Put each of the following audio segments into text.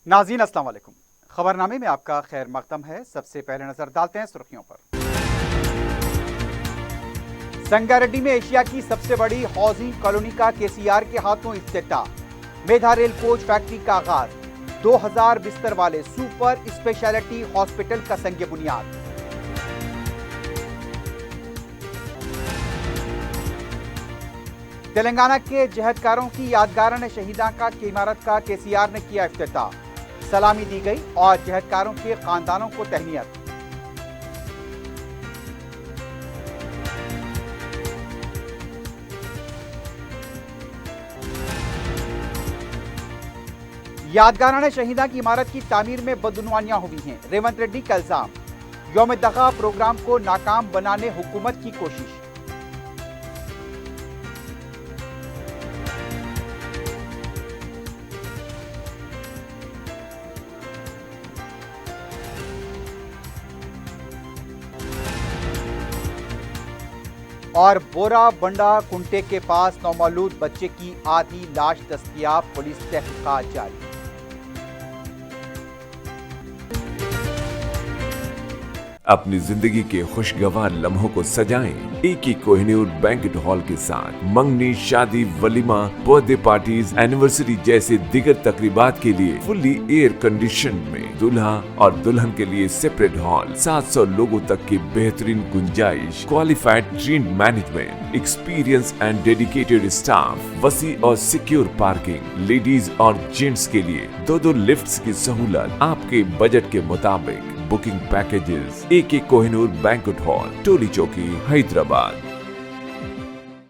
नाज़रीन अस्सलाम वालेकुम। खबरनामे में आपका खैर मकदम है। सबसे पहले नजर डालते हैं सुर्खियों पर। संगारेड्डी में एशिया की सबसे बड़ी हाउसिंग कॉलोनी का केसीआर के हाथों इफ्तिताह। मेधा रेल कोच फैक्ट्री का आगाज। 2000 बिस्तर वाले सुपर स्पेशलिटी हॉस्पिटल का संग बुनियाद। तेलंगाना के जहदकारों की यादगार शहीदा का की इमारत का केसीआर ने किया इफ्तिताह। सलामी दी गई और जहदकारों के खानदानों को तहनीयत। यादगाराना शहीदा की इमारत की तामीर में बदनुवानियां हुई हैं। रेवंत रेड्डी का इल्जाम। यौम दगा प्रोग्राम को नाकाम बनाने हुकूमत की कोशिश। और बोरा बंडा कुंटे के पास नौमौलूद बच्चे की आधी लाश दस्तयाब। पुलिस तहकीकात जारी। अपनी जिंदगी के खुशगवार लम्हों को सजाएं एके कोहिनूर बैंक्वेट हॉल के साथ। मंगनी, शादी, वलीमा, बर्थडे पार्टीज, एनिवर्सरी जैसे दिगर तकरीबात के लिए फुल्ली एयर कंडीशन में दूल्हा और दुल्हन के लिए सेपरेट हॉल। 700 लोगों तक की बेहतरीन गुंजाइश, qualified train management, experience and dedicated staff, वसी और सिक्योर पार्किंग, लेडीज और जेंट्स के लिए 2 लिफ्ट्स की सहूलत आपके बजट के मुताबिक। बुकिंग पैकेजेस एके Kohinoor banquet hall, Toli Chowki, Hyderabad.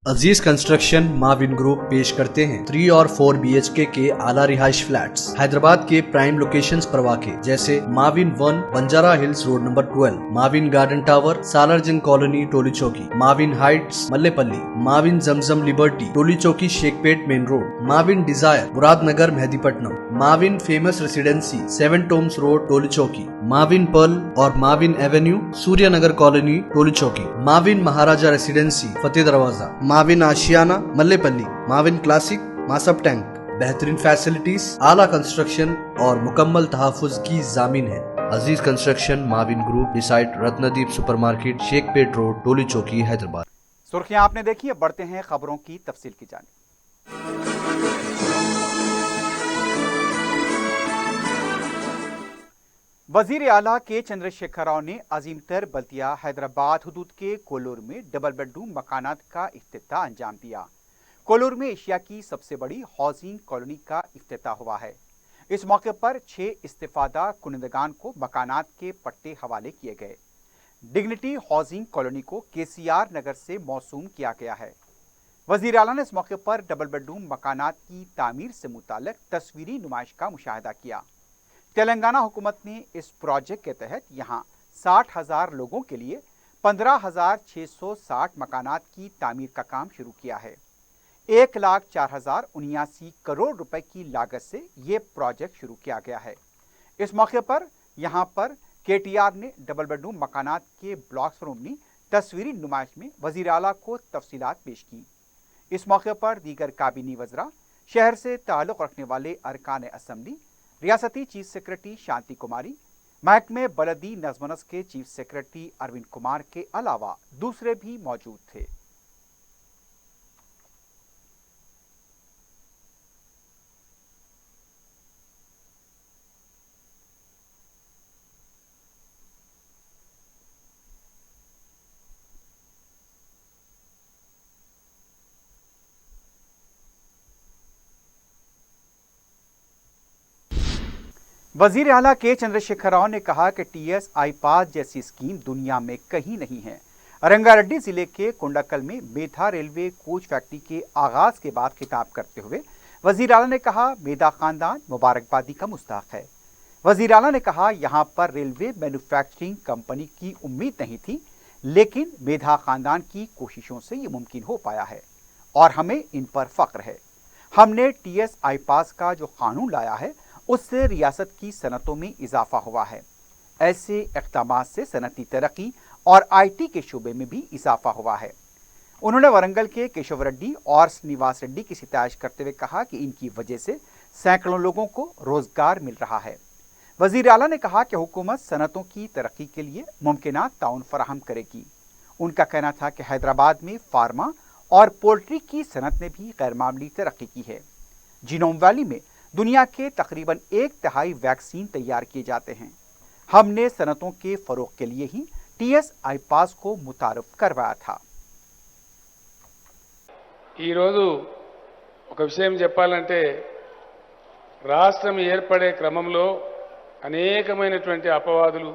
Aziz construction Mavin group पेश करते हैं 3 और 4 BHK के आला रिहाइश फ्लैट्स हैदराबाद के प्राइम लोकेशंस पर वाक़े, जैसे Mavin 1 Banjara Hills road number 12, Mavin garden tower Salarjung colony Toli Chowki, Mavin heights Mallepally, Mavin Zamzam liberty Toli Chowki Shaikpet main road, Mavin desire Muradnagar Mehdipatnam, Mavin famous residency 7 tombs road Toli Chowki, Mavin pearl और Mavin avenue Suryanagar colony Toli Chowki, Mavin Maharaja residency Fateh Darwaza, Mavin Ashiana Mallepally, Mavin classic Masab tank. बेहतरीन फैसिलिटीज, आला कंस्ट्रक्शन और मुकम्मल तहफ़्फ़ुज़ की ज़ामिन है। Aziz construction Mavin group beside Ratnadeep supermarket Shaikpet road Toli Chowki Hyderabad. सुर्खियां आपने देखी। अब बढ़ते हैं खबरों की तफसील की जानिब। वजीर आला के चंद्रशेखर राव ने अजीमतर बल्दिया हैदराबाद हुदूद के कोलूर में डबल बेडरूम मकानात का इफ्तिताह अंजाम दिया। कोलूर में एशिया की सबसे बड़ी हाउसिंग कॉलोनी का इफ्तिताह हुआ है। इस मौके पर 6 इस्तिफादा कुनिंदगान को मकानात के पट्टे हवाले किए गए। डिग्निटी हाउसिंग कॉलोनी को केसीआर नगर से मौसूम किया गया है। वजीर आला ने इस मौके पर डबल बेडरूम मकानात की तामीर से मुताल्लिक तस्वीरी नुमाइश का मुशाहिदा किया। तेलंगाना हुकूमत ने इस प्रोजेक्ट के तहत यहाँ 60,000 लोगों के लिए 15,660 मकानात की तामीर का काम शुरू किया है। 1,04,079 करोड़ रुपए की लागत से ये प्रोजेक्ट शुरू किया गया है। इस मौके पर यहाँ पर KTR ने डबल बेडरूम मकानात के ब्लॉक्स पर मुबनी तस्वीरी नुमाइश में वज़ीर आला को तफसीलात पेश की। इस मौके पर दीगर काबीनी वज़रा, शहर से ताल्लुक़ रखने वाले अरकान असम्बली, रियासती चीफ सेक्रेटरी शांति कुमारी, महकमे बलदी नज़्म-ओ-नस्क के चीफ सेक्रेटरी अरविंद कुमार के अलावा दूसरे भी मौजूद थे। वजीर आला के चंद्रशेखर राव ने कहा कि TS I-पास जैसी स्कीम दुनिया में कहीं नहीं है। रंगारेड्डी जिले के कोंडाकल में मेधा रेलवे कोच फैक्ट्री के आगाज के बाद खिताब करते हुए वजीर आला ने कहा, मेधा खानदान मुबारकबादी का मुस्ताहक है। वजीर आला ने कहा, यहाँ पर रेलवे मैन्युफैक्चरिंग कंपनी की उम्मीद नहीं थी, लेकिन मेधा खानदान की कोशिशों से ये मुमकिन हो पाया है और हमें इन पर फख्र है। हमने TS I-पास का जो कानून लाया है उससे रियासत की सनतों में इजाफा हुआ है। ऐसे इक़दामात से सनती तरक्की और IT के शोबे में भी इजाफा हुआ है। उन्होंने वरंगल के केशव रेड्डी और श्रीनिवास रेड्डी की सितारिश करते हुए कहा कि इनकी वजह से सैकड़ों लोगों को रोजगार मिल रहा है। वजीर आला ने कहा कि हुकूमत सनतों की तरक्की के लिए मुमकिनात ताउन फराहम करेगी। उनका कहना था कि हैदराबाद में फार्मा और पोल्ट्री की सनत ने भी गैरमामूली तरक्की की है। जिनोम वैली में दुनिया के तकरीबन 1/3 वैक्सीन तैयार किए जाते हैं। हमने सनतों के फरोग के लिए ही टीएस आईपास को मुतारफ करवाया था। ఈ రోజు ఒక విషయం చెప్పాలంటే రాష్ట్రం ఏర్పడే క్రమంలో అనేకమైనటువంటి అపవాదులు,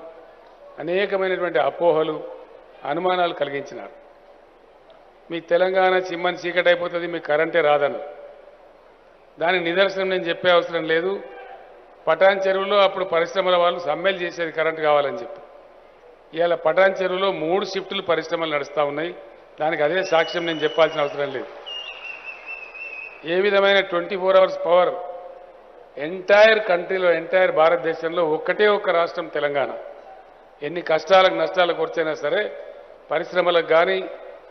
అనేకమైనటువంటి అపోహలు, అనుమానాలు కలిగించినారు. మీ తెలంగాణ చిమ్మని చీకటి అయిపోతుంది, మీ కరెంటే రాదన్న దానికి నిదర్శనం నేను చెప్పే అవసరం లేదు. పటాన్ చెరువులో అప్పుడు పరిశ్రమల వాళ్ళు సమ్మెలు చేసేది కరెంట్ కావాలని చెప్పి. ఇవాళ పటాన్ చెరువులో 3 షిఫ్టులు పరిశ్రమలు నడుస్తూ ఉన్నాయి. దానికి అదే సాక్ష్యం నేను చెప్పాల్సిన అవసరం లేదు. ఏ విధమైన 24 అవర్స్ పవర్ ఎంటైర్ కంట్రీలో, ఎంటైర్ భారతదేశంలో ఒక్కటే ఒక్క రాష్ట్రం తెలంగాణ. ఎన్ని కష్టాలకు నష్టాలకు వచ్చైనా సరే పరిశ్రమలకు కానీ,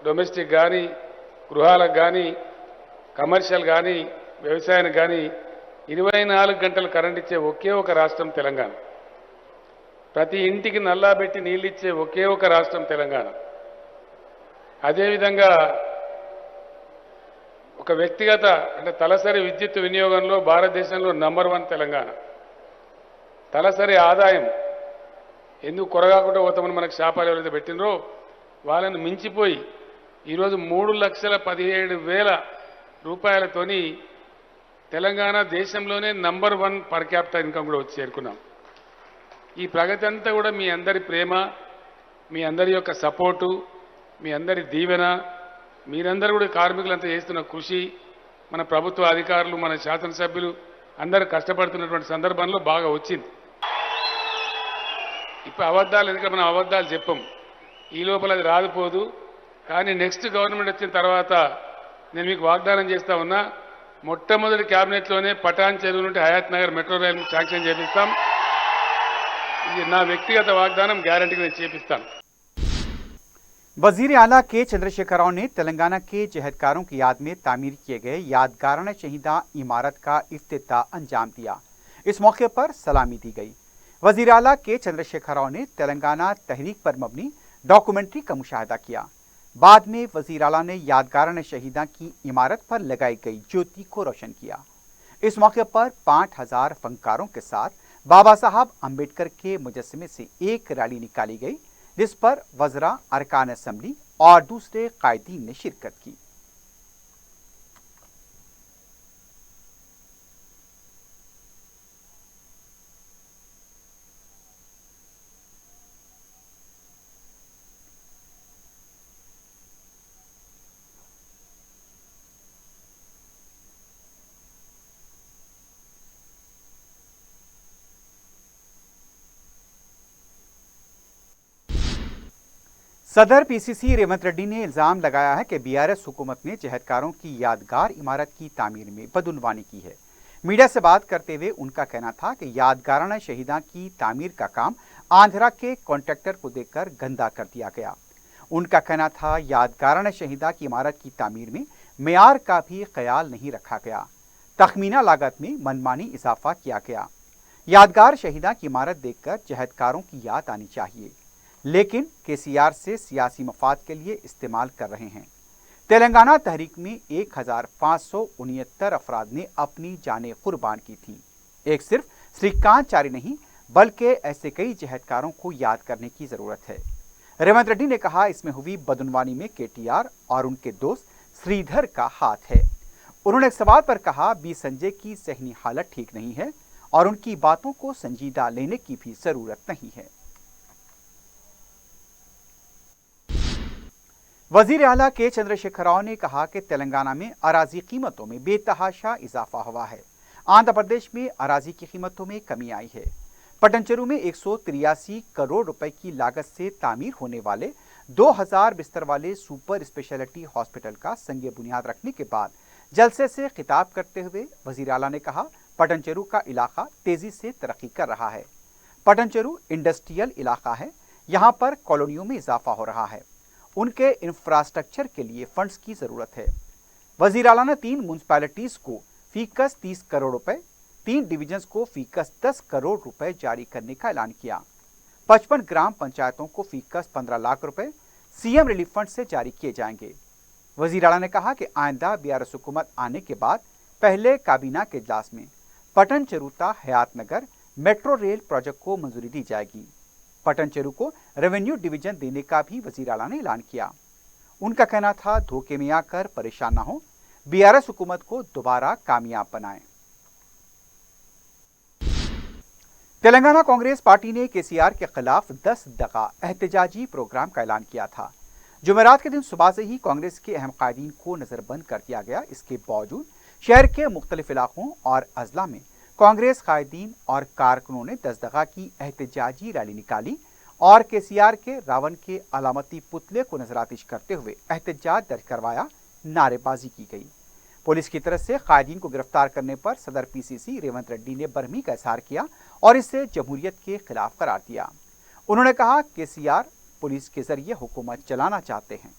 డొమెస్టిక్ కానీ, గృహాలకు కానీ, కమర్షియల్ కానీ, వ్యవసాయానికి కానీ 24 గంటలు కరెంట్ ఇచ్చే ఒకే ఒక రాష్ట్రం తెలంగాణ. ప్రతి ఇంటికి నల్లా పెట్టి నీళ్ళు ఇచ్చే ఒకే ఒక రాష్ట్రం తెలంగాణ. అదేవిధంగా ఒక వ్యక్తిగత అంటే తలసరి విద్యుత్ వినియోగంలో భారతదేశంలో నంబర్ 1 తెలంగాణ. తలసరి ఆదాయం ఎందుకు కొరగాకుండా పోతామని మనకు శాపాలు ఎవరైతే పెట్టినరో వాళ్ళని మించిపోయి ఈరోజు 3,17,000 రూపాయలతోని తెలంగాణ దేశంలోనే నంబర్ 1 పర్ క్యాపిటల్ ఇన్కమ్ కూడా వచ్చి చేరుకున్నాం. ఈ ప్రగతి అంతా కూడా మీ అందరి ప్రేమ, మీ అందరి యొక్క సపోర్టు, మీ అందరి దీవెన, మీరందరూ కూడా కార్మికులంతా చేస్తున్న కృషి, మన ప్రభుత్వ అధికారులు, మన శాసనసభ్యులు అందరూ కష్టపడుతున్నటువంటి సందర్భంలో బాగా వచ్చింది. ఇప్పుడు అబద్ధాలు, ఎందుకంటే మనం అబద్ధాలు చెప్పం, ఈ లోపల అది రాదుపోదు. కానీ నెక్స్ట్ గవర్నమెంట్ వచ్చిన తర్వాత నేను మీకు వాగ్దానం చేస్తా ఉన్నా, మొట్టమొదటి క్యాబినెట్లోనే పటాన్ చెరువు నుండి హయాత్ నగర్ మెట్రో రైలు శాంక్షన్ చేపిస్తాం. ఇది నా వ్యక్తిగత వాగ్దానం, గ్యారంటీగా నేను చేపిస్తాను. वजीर आला के चंद्रशेखर राव ने तेलंगाना के जहदकारों की याद में तामीर किए गए यादगाराना शहीदा इमारत का इफ्तिताह अंजाम दिया। इस मौके पर सलामी दी गई। वजीर आला के चंद्रशेखर राव ने तेलंगाना तहरीक पर मबनी डॉक्यूमेंट्री का मुशाहिदा किया। बाद में वजीर आला ने यादगाराना शहीदा की इमारत पर लगाई गई ज्योति को रोशन किया। इस मौके पर 5000 फनकारों के साथ बाबा साहब अम्बेडकर के मुजस्समे से एक रैली निकाली गई, जिस पर वज़रा, अरकान असम्बली और दूसरे कायदीन ने शिरकत की। सदर पीसीसी रेवंत रेड्डी ने इल्जाम लगाया है कि बीआरएस हुकूमत ने जहदकारों की यादगार इमारत की तामीर में बदउनवानी की है। मीडिया से बात करते हुए उनका कहना था कि यादगाराना शहीदा की तामीर का काम आंध्रा के कॉन्ट्रैक्टर को देकर गंदा कर दिया गया। उनका कहना था यादगाराना शहीदा की इमारत की तामीर में मेयार का भी ख्याल नहीं रखा गया, तखमीना लागत में मनमानी इजाफा किया गया। यादगार शहीदा की इमारत देखकर जहदकारों की याद आनी चाहिए, लेकिन केसीआर से सियासी मफाद के लिए इस्तेमाल कर रहे हैं। तेलंगाना तहरीक में 1569 अफराद ने अपनी जानें कुर्बान की थी। एक सिर्फ श्रीकांतचारी नहीं बल्कि ऐसे कई जहदकारों को याद करने की जरूरत है। रेवंत रेड्डी ने कहा इसमें हुई बदउनवानी में केटीआर और उनके दोस्त श्रीधर का हाथ है। उन्होंने एक सवाल पर कहा बी संजय की ज़हनी हालत ठीक नहीं है और उनकी बातों को संजीदा लेने की भी जरूरत नहीं है। वजीर आला के चंद्रशेखर राव ने कहा कि तेलंगाना में अराजी कीमतों में बेतहाशा इजाफा हुआ है। आंध्र प्रदेश में अराजी की कीमतों में कमी आई है। पटनचेरू में 183 करोड़ रुपए की लागत से तामीर होने वाले 2000 बिस्तर वाले सुपर स्पेशलिटी हॉस्पिटल का संग बुनियाद रखने के बाद जलसे से खिताब करते हुए वजीर आला ने कहा पटनचेरू का इलाका तेजी से तरक्की कर रहा है। पटनचेरू इंडस्ट्रियल इलाका है, यहाँ पर कॉलोनियों में इजाफा हो रहा है। उनके इंफ्रास्ट्रक्चर के लिए फंड्स की जरूरत है। वजीर आला ने 3 म्यूनसिपैलिटीज को फीकस 30 करोड़ रुपए, 3 डिवीजन्स को फीकस 10 करोड़ रुपए जारी करने का ऐलान किया। 55 ग्राम पंचायतों को फीकस 15 लाख रुपए सीएम रिलीफ फंड से जारी किए जाएंगे। वजीर आला ने कहा कि आइंदा बीआरएस हुकूमत आने के बाद पहले काबीना के इजलास में Patancheru Hayatnagar metro rail project को मंजूरी दी जाएगी। पटन चेरू को रेवेन्यू डिवीजन देने का भी वजीर आला ने ऐलान किया। उनका कहना था, धोखे में आकर परेशान ना हो, बीआरएस हुकूमत को दोबारा कामयाब बनाएं। तेलंगाना कांग्रेस पार्टी ने केसीआर के खिलाफ 10 दफा एहतजाजी प्रोग्राम का ऐलान किया था। जुमेरात के दिन सुबह से ही कांग्रेस के अहम कायदीन को नजरबंद कर दिया गया। इसके बावजूद शहर के मुख्तलिफ इलाकों और अजला में कांग्रेस कायदीन और कारकुनों ने 10 दफा की एहतजाजी रैली निकाली और केसीआर के रावण के अलामती पुतले को नजरातिश करते हुए एहतजाज दर्ज करवाया, नारेबाजी की गई। पुलिस की तरफ से कायदीन को गिरफ्तार करने पर सदर पीसीसी रेवंत रेड्डी ने बरहमी का इजहार किया और इसे जमहूरियत के खिलाफ करार दिया। उन्होंने कहा, केसीआर पुलिस के जरिए हुकूमत चलाना चाहते हैं।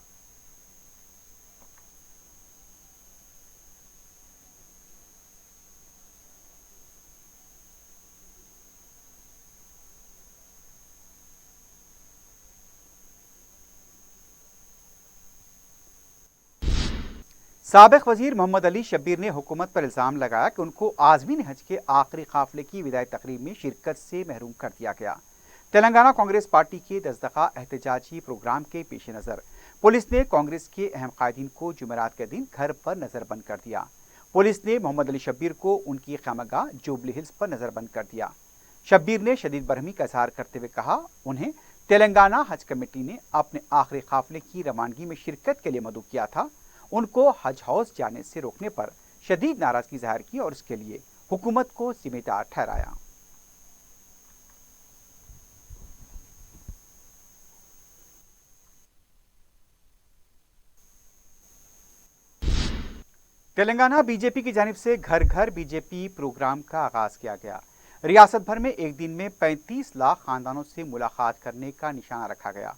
साबिक वजीर मोहम्मद अली शब्बीर ने हुकूमत पर इल्जाम लगाया कि उनको आज़मीन हज के आखिरी काफिले की विदाई तकरीब में शिरकत से महरूम कर दिया गया। तेलंगाना कांग्रेस पार्टी के 10 दफा एहतजाजी प्रोग्राम के पेश नज़र पुलिस ने कांग्रेस के अहम कायदीन को जुमेरात के दिन घर पर नजरबंद कर दिया। पुलिस ने मोहम्मद अली शब्बीर को उनकी खामगाह जुबली हिल्स पर नजरबंद कर दिया। शब्बीर ने शदीद बरहमी का इजहार करते हुए कहा, उन्हें तेलंगाना हज कमेटी ने अपने आखिरी काफिले की रवानगी में शिरकत के लिए मदऊ किया था। उनको हज हाउस जाने से रोकने पर शदीद नाराजगी जाहिर की और इसके लिए हुकूमत को जिम्मेदार ठहराया। तेलंगाना बीजेपी की जानिब से घर घर बीजेपी प्रोग्राम का आगाज किया गया। रियासत भर में एक दिन में 35 लाख खानदानों से मुलाकात करने का निशाना रखा गया।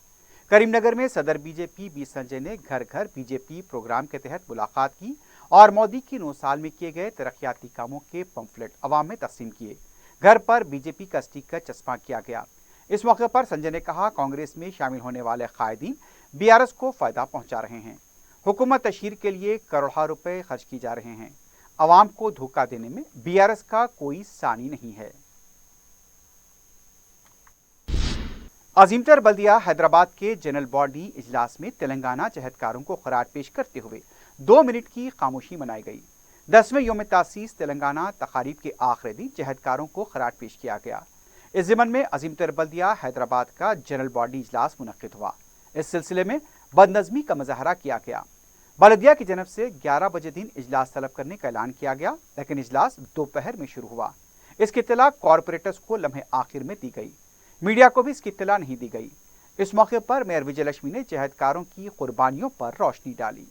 करीमनगर में सदर बीजेपी बी संजय ने घर घर बीजेपी प्रोग्राम के तहत मुलाकात की और मोदी की 9 साल में किए गए तरक्याती कामों के पंफलेट अवाम में तकसीम किए। घर पर बीजेपी का स्टिकर चस्पा किया गया। इस मौके पर संजय ने कहा, कांग्रेस में शामिल होने वाले कायदीन बीआरएस को फायदा पहुंचा रहे हैं। हुकूमत तशहीर के लिए करोड़ों रुपए खर्च की जा रहे हैं। अवाम को धोखा देने में बीआरएस का कोई सानी नहीं है। अजीमतर बल्दिया हैदराबाद के जनरल बॉडी इजलास में तेलंगाना जहदकारों को खराज पेश करते हुए 2 मिनट की खामोशी मनाई गई। 10वें योम तासीस तेलंगाना तकारीब के आखिरी दिन जहदकारों को खराज पेश किया गया। इस ज़िमन में अजीमतर बल्दिया हैदराबाद का जनरल बॉडी इजलास मुनक्किद हुआ। इस सिलसिले में बदनज़मी का मुजाहरा किया गया। बल्दिया की जनब से 11 बजे दिन इजलास तलब करने का ऐलान किया गया, लेकिन इजलास दोपहर में शुरू हुआ। इसकी इत्तला कॉरपोरेटर्स को लम्हे आखिर में दी गई। मीडिया को भी इसकी इत्तला नहीं दी गई। इस मौके पर मेयर विजयलक्ष्मी ने जहदकारों की कुर्बानियों पर रोशनी डाली।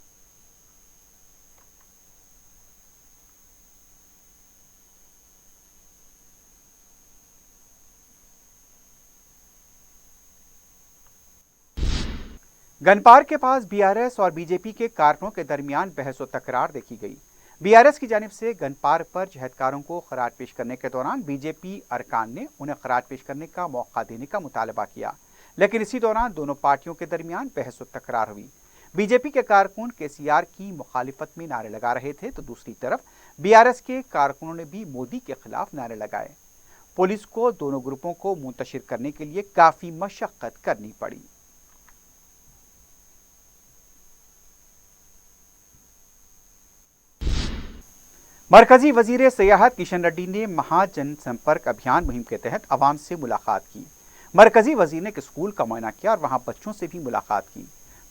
गनपार के पास बीआरएस और बीजेपी के कारकुनों के दरमियान बहस व तकरार देखी गई। बीआरएस की जानिब से गनपार पर जहदकारों को खराज पेश करने के दौरान बीजेपी अरकान ने उन्हें खराज पेश करने का मौका देने का मुतालबा किया, लेकिन इसी दौरान दोनों पार्टियों के दरमियान बहस व तकरार हुई। बीजेपी के कारकुन केसीआर की मुखालिफत में नारे लगा रहे थे, तो दूसरी तरफ बीआरएस के कारकुनों ने भी मोदी के खिलाफ नारे लगाए। पुलिस को दोनों ग्रुपों को मुंतशिर करने के लिए काफी मशक्कत करनी पड़ी। मरकजी वजीर सियाहत किशन रेड्डी ने महाजन संपर्क अभियान मुहिम के तहत आवाम से मुलाकात की। मरकजी वजीर ने एक स्कूल का मुआयना किया और वहां बच्चों से भी मुलाकात की।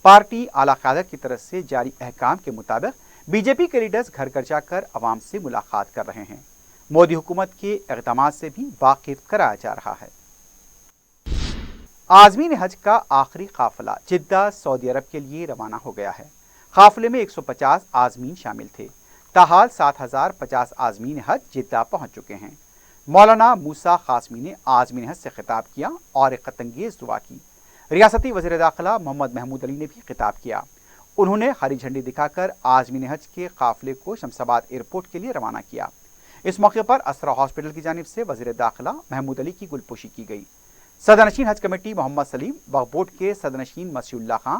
पार्टी आला क़यादत की तरफ से जारी अहकाम के मुताबिक बीजेपी के लीडर्स घर घर जाकर आवाम से मुलाकात कर रहे हैं। मोदी हुकूमत के इक़दाम से भी वाकिफ कराया जा रहा है। आज़मीन हज का आखिरी काफिला जिद्दा सऊदी अरब के लिए रवाना हो गया है। काफिले में 150 आज़मीन शामिल थे। ताहाल 7050 आज़मीन हज जिद्दा पहुंच चुके हैं। मौलाना मूसा कासमी ने आज़मीन हज से खिताब किया और एक खतंगेज दुआ की। रियासती वज़ीर दाखिला मोहम्मद महमूद अली ने भी खिताब किया। उन्होंने हरी झंडी दिखाकर आज़मीन हज के काफिले को शमशाबाद एयरपोर्ट के लिए रवाना किया। इस मौके पर असरा हॉस्पिटल की जानिब से वजीर दाखिला महमूद अली की गुलपोशी की गई। सदरनशीन हज कमेटी मोहम्मद सलीम, वक्फ बोर्ड के सदरनशीन मसीउल्लाह खां,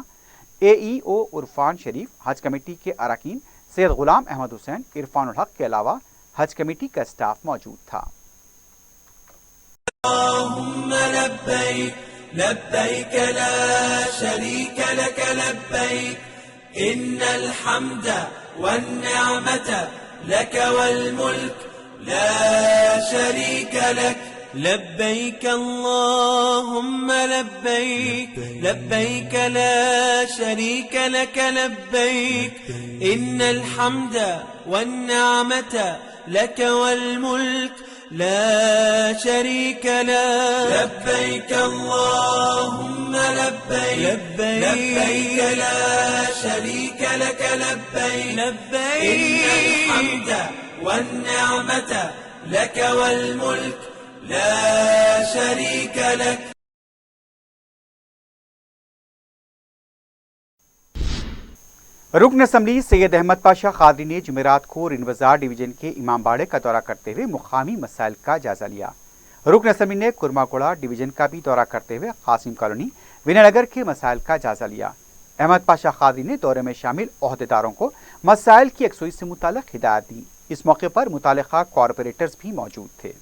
AEO उरफान शरीफ, हज कमेटी के अरकान सैयद गुलाम अहमद हुसैन, इरफानुल हक के अलावा हज कमेटी का स्टाफ मौजूद था। लब्बैक ला शरीक लक लब्बैक इन्नल हम्द वन्निअमत लक वल मुल्क ला शरीक लक लब्बैक अल्लाहुम्म लब्बैक लब्बैक ला शरीक लक लब्बैक इन्नल हम्द वन्निअमत लक वल मुल्क لا شريك لك لبيك اللهم لبيك لبيك لا شريك لك لبيك لبيك إن الحمد والنعمة لك والملك لا شريك لك। रुकन असम्बली सैयद अहमद पाशा कादरी ने जुमेरात को रिंद बाजार डिवीजन के इमामबाड़े का दौरा करते हुए मुकामी मसाइल का जायजा लिया। रुकन असम्बली ने कुरमाकोड़ा डिवीजन का भी दौरा करते हुए कासिम कॉलोनी, विनयनगर के मसाइल का जायजा लिया। अहमद पाशा कादरी ने दौरे में शामिल ओहदेदारों को मसाइल की यकसुई से मुताल्लिक हिदायत दी। इस मौके पर मुताल्लिका कॉरपोरेटर्स भी मौजूद थे।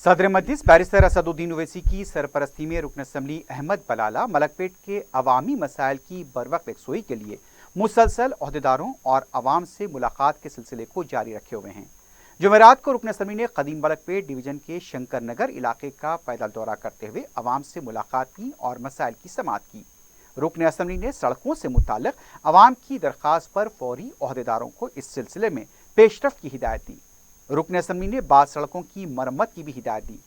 सदर मजलिस बैरिस्टर असदुद्दीन ओवैसी की सरपरस्ती में रुकन असम्बली अहमद बलाला मलकपेट के अवामी मसाइल की बरवक्त यकसुई के लिए मुसलसल ओहदेदारों और अवाम से मुलाकात के सिलसिले को जारी रखे हुए हैं। जुमेरात को रुकन असम्बली ने कदीम मलकपेट डिवीजन के शंकर नगर इलाके का पैदल दौरा करते हुए अवाम से मुलाकात की और मसाइल की समाअत की। रुकन असम्बली ने सड़कों से मुताल्लिक अवाम की दरख्वास्त पर फौरी ओहदेदारों को इस सिलसिले में पेशरफ की हिदायत दी। रुकन असम्बली ने बाद सड़कों की मरम्मत की भी हिदायत दी।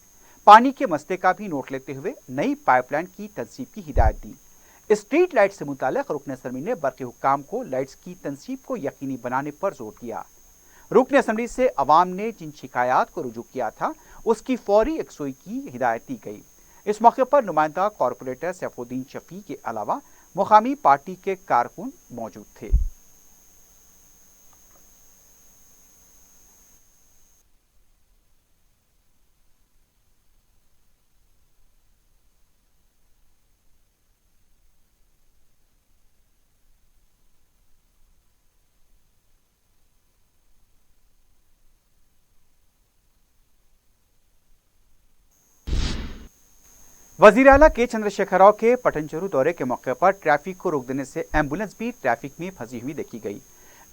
पानी के मसले का भी नोट लेते हुए नई पाइपलाइन की तंसीब की हिदायत दी। स्ट्रीट लाइट से मुताल्लिक रुकन असम्बली ने बरक़ी हुक्काम को लाइट्स की तंसीब को यकीनी बनाने पर जोर दिया। रुकन असम्बली से अवाम ने जिन शिकायत को रुजू किया था उसकी फौरी यकसुई की हिदायत दी गई। इस मौके पर नुमाइंदा कॉरपोरेटर सैफुद्दीन शफी के अलावा मुकामी पार्टी के कारकुन मौजूद थे। वजीर आला के चंद्रशेखर राव के पटनचेरू दौरे के मौके पर ट्रैफिक को रोक देने से एम्बुलेंस भी ट्रैफिक में फंसी हुई देखी गई।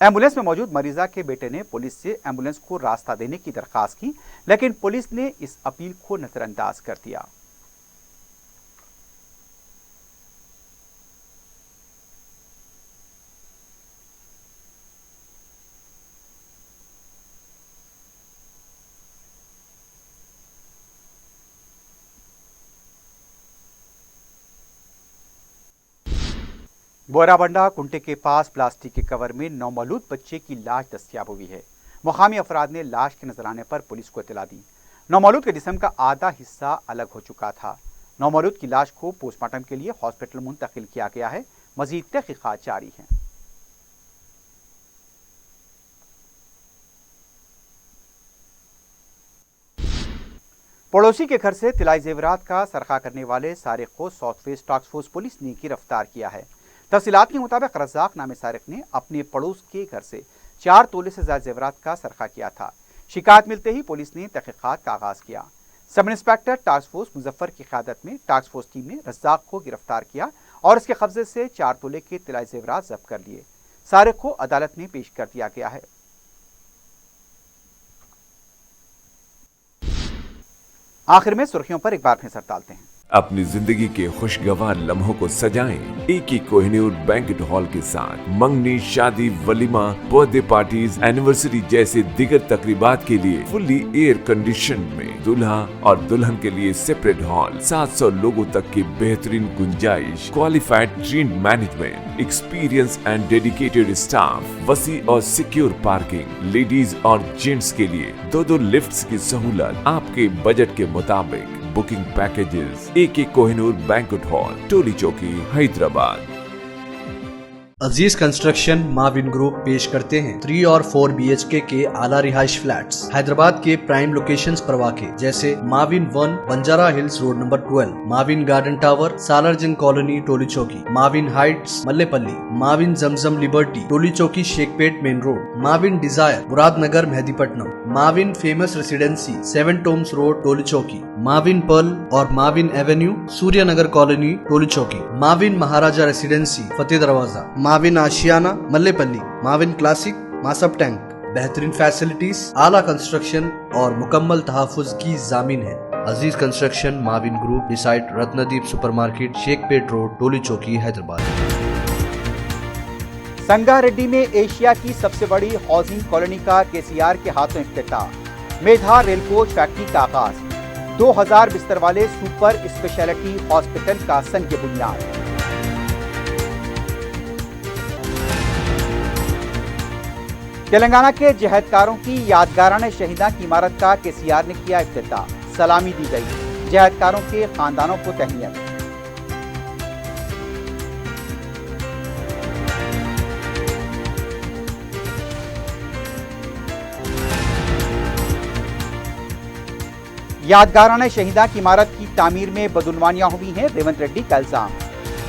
एम्बुलेंस में मौजूद मरीजा के बेटे ने पुलिस से एम्बुलेंस को रास्ता देने की दरखास्त की, लेकिन पुलिस ने इस अपील को नजरअंदाज कर दिया। बोराबंडा कुंटे के पास प्लास्टिक के कवर में नौमौलूद बच्चे की लाश दस्तयाब हुई है। मुकामी अफराद ने लाश के नजर आने पर पुलिस को इत्तला दी। नौमौलूद के जिस्म का आधा हिस्सा अलग हो चुका था। नौमौलूद की लाश को पोस्टमार्टम के लिए हॉस्पिटल मुंतकिल किया गया है। मजीद तहकीकात जारी हैं। पड़ोसी के घर से तिलाई जेवरात का सरखा करने वाले सारिक को south west task force police ने गिरफ्तार किया है। तफसीलात के मुताबिक रज़ाक नामे सारिक ने अपने पड़ोस के घर से 4 तोले से ज्यादा जेवरात का सरखा किया था। शिकायत मिलते ही पुलिस ने तहकीकात का आगाज किया। Sub inspector task force Muzaffar की क़यादत में टास्क फोर्स टीम ने रज़ाक को गिरफ्तार किया और इसके कब्जे से 4 तोले के तिलाई जेवरात जब्त कर लिए। सारिक को अदालत में पेश कर दिया गया है। आखिर में सुर्खियों पर एक बार नजर डालते हैं। अपनी जिंदगी के खुशगवार लम्हों को सजाएं एक ही कोहिनूर बैंकेट हॉल के साथ। मंगनी, शादी, वलीमा, बर्थडे पार्टीज, एनिवर्सरी जैसे दिगर तकरीबात के लिए फुल्ली एयर कंडीशन में दूल्हा और दुल्हन के लिए सेपरेट हॉल, 700 लोगों तक की बेहतरीन गुंजाइश, qualified train management, experience and dedicated staff, वसी और सिक्योर पार्किंग, लेडीज और जेंट्स के लिए 2 लिफ्ट्स की सहूलत आपके बजट के मुताबिक। Booking packages AK Kohinoor banquet hall, Toli Chowki, Hyderabad. Aziz construction Mavin group पेश करते हैं 3 और 4 BHK के आला रिहाइश फ्लैट्स हैदराबाद के प्राइम लोकेशंस पर वाक़े, जैसे Mavin 1 Banjara Hills road number 12, Mavin garden tower Salarjung colony Toli Chowki, Mavin heights Mallepally, Mavin Zamzam liberty Toli Chowki Shaikpet main road, Mavin desire Muradnagar Mehdipatnam, Mavin famous residency 7 tombs road Toli Chowki, Mavin pearl और Mavin avenue Suryanagar colony Toli Chowki, Mavin Maharaja residency Fateh Darwaza, Mavin Ashiana Mallepally, Mavin classic Masab tank. बेहतरीन फैसिलिटीज, आला कंस्ट्रक्शन और मुकम्मल तहफ़्फ़ुज़ की ज़ामीन है। Aziz construction Mavin group beside Ratnadeep supermarket, Shaikpet road, Toli Chowki, Hyderabad. Sangareddy में एशिया की सबसे बड़ी हाउसिंग कॉलोनी का KCR के हाथों इफ्तिताह। मेधा रेल कोच फैक्ट्री का आगाज। 2000 बिस्तर वाले सुपर स्पेशलिटी हॉस्पिटल का संग बुनियाद। तेलंगाना के जहदकारों की यादगाराना शहीदा की इमारत का KCR ने किया इफ्तिताह। सलामी दी गई। जहदकारों के खानदानों को तहनीत। यादगाराना शहीदा की इमारत की तामीर में बदउनवानियां हुई हैं, रेवंत रेड्डी का इल्जाम।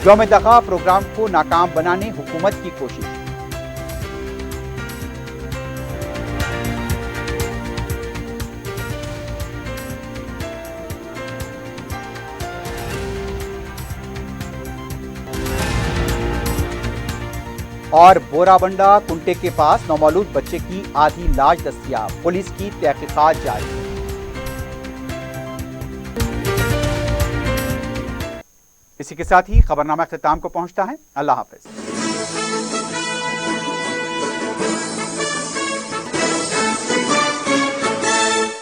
यौम दगा प्रोग्राम को नाकाम बनाने हुकूमत की कोशिश। और बोराबंडा कुंटे के पास नौमालूद बच्चे की आधी लाश दस्तयाब, पुलिस की तहकीकात जारी। इसी के साथ ही खबरनामा अख्तिताम को पहुंचता है। अल्लाह हाफिज।